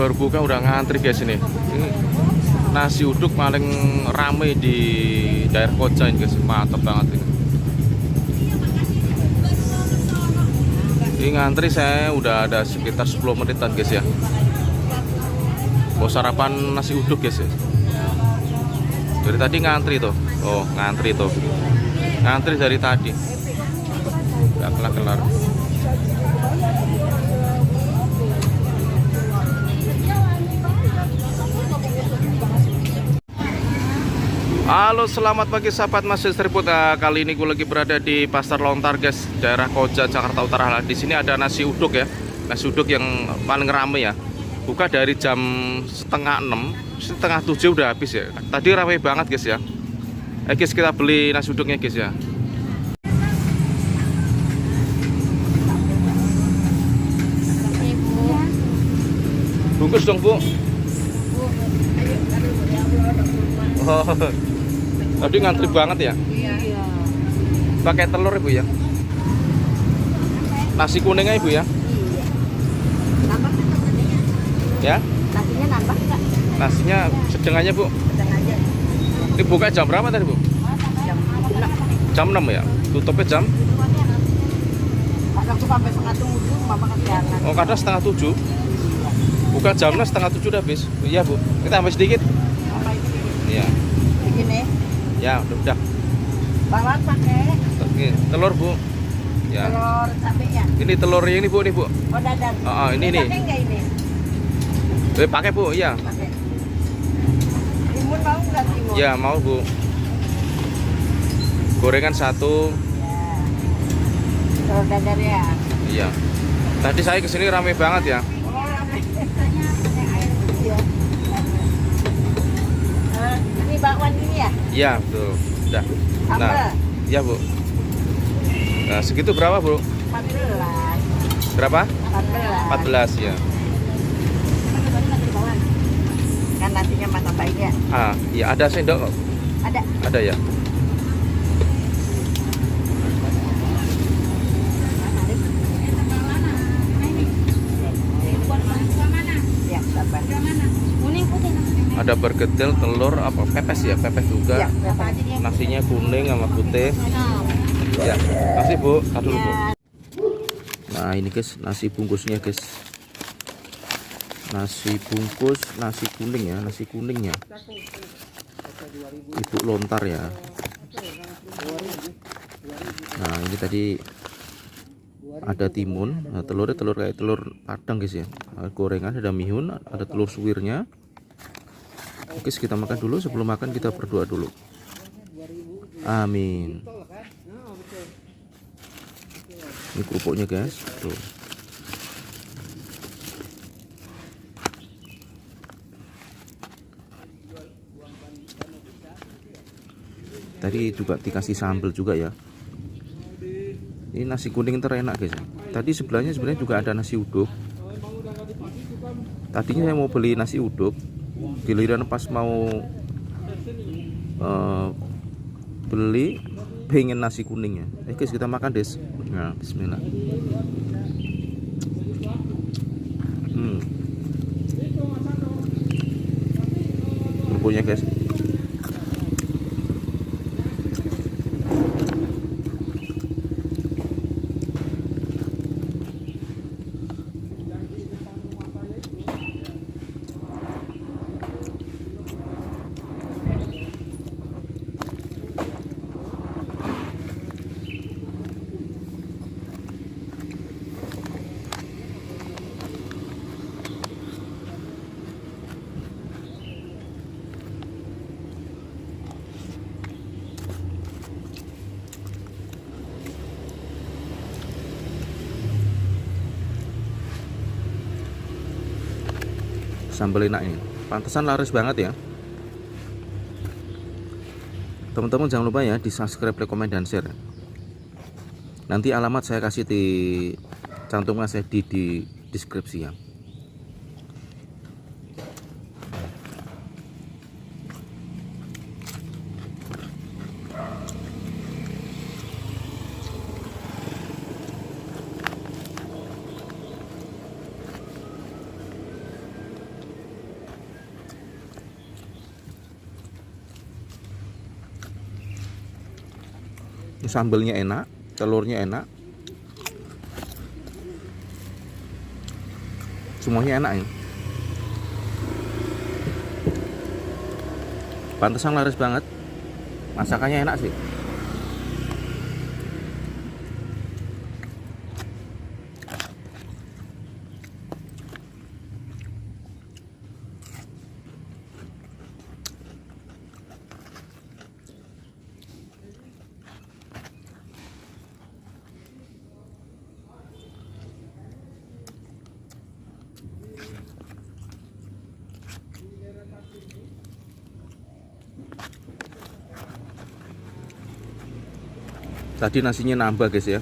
baru buka udah ngantri guys ini. Ini nasi uduk paling rame di daerah Koja ini guys, mantap banget ini. Ini ngantri saya udah ada sekitar 10 menitan guys ya. Mau sarapan nasi uduk guys ya. Dari tadi ngantri tuh. Oh, ngantri tuh. Ngantri dari tadi. Gak kelar-kelar. Halo, selamat pagi sahabat Masjid Seriput. Kali ini gue lagi berada di Pasar Lontar guys, daerah Koja, Jakarta Utara. Di sini ada nasi uduk ya, nasi uduk yang paling rame ya. Buka dari jam setengah 6, setengah 7 udah habis ya. Tadi ramai banget guys ya. Guys, kita beli nasi uduknya guys ya. Bungkus dong bu. Oh. Tadi ngantri banget ya? Iya. Pakai telur ibu ya? Nasi kuningnya ibu ya? Iya. Nambah kan nasinya? Ya? Nasinya nambah nggak? Nasinya sedang aja bu. Sedang aja. Ini buka jam berapa tadi bu? Jam 6. Jam 6 ya? Tutupnya jam? Kadang tuh sampai setengah 7, mama kesiangan. Oh, kadang setengah 7. Buka jam 6, setengah 7 udah habis. Iya bu, kita tambah sedikit. Mama ini Iya. bikin nih. Ya udah. Bawang pakai Oke, telur bu. Ya. telur cabenya. Ini telurnya ini bu, nih bu. Oh dadar. Ini nih. Pakai nggak ini? Pakai bu, iya. Pakai. Timun mau nggak timun? Ya mau bu. Gorengan 1. Ya. Telur dadar ya. Iya. Tadi saya kesini rame banget ya. Oh ramai. Air putih ya. Ini bakwan ini ya? Iya betul. Udah. Nah, Sambal. iya bu. Nah segitu berapa bu? 14. Berapa? 14. 14 ya. Kan nasinya mata baik ya? Iya ada sendok kok. Ada. Ada ya. Ya, sabar. Kuning putih. Ada bergedel, telur, apa pepes ya, pepes juga. Ya, apa aja dia? Nasinya kuning sama putih. Ya, kasih bu. Aduh bu. Nah ini guys, nasi bungkusnya guys. Nasi bungkus, nasi kuning ya, nasi kuningnya. Ibu Lontar ya. Nah ini tadi ada timun, nah, telurnya telur kayak telur padang guys ya. Ada gorengan, ada mihun, ada telur suwirnya. Oke, kita makan dulu. Sebelum makan kita berdoa dulu. Amin. Ini kerupuknya guys. Tuh. Tadi juga dikasih sambal juga ya. Ini nasi kuning terenak guys. Tadi sebelahnya sebenarnya juga ada nasi uduk. Tadinya saya mau beli nasi uduk, giliran pas mau beli pengen nasi kuningnya. Guys, kita makan des. Nah, bismillah. Kerupuknya guys. Sambal enak ini, pantesan laris banget ya teman-teman. Jangan lupa ya di subscribe, like, komen, dan share. Nanti alamat saya kasih di cantumkan saya di deskripsi ya. Ini sambelnya enak, telurnya enak, semuanya enak ya. Pantesan laris banget, masakannya enak sih. Tadi nasinya nambah guys ya.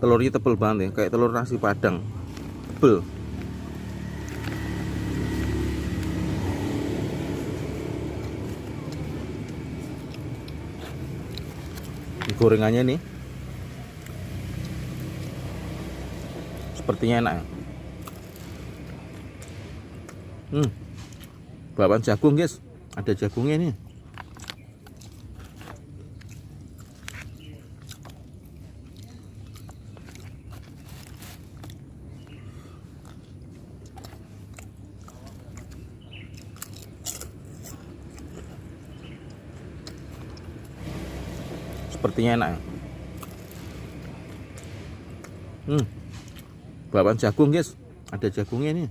Telurnya tebel banget ya, kayak telur nasi padang, tebel. Gorengannya nih sepertinya enak ya. Bawaan jagung guys, ada jagungnya nih. Sepertinya enak ya. Bawaan jagung guys, ada jagungnya nih.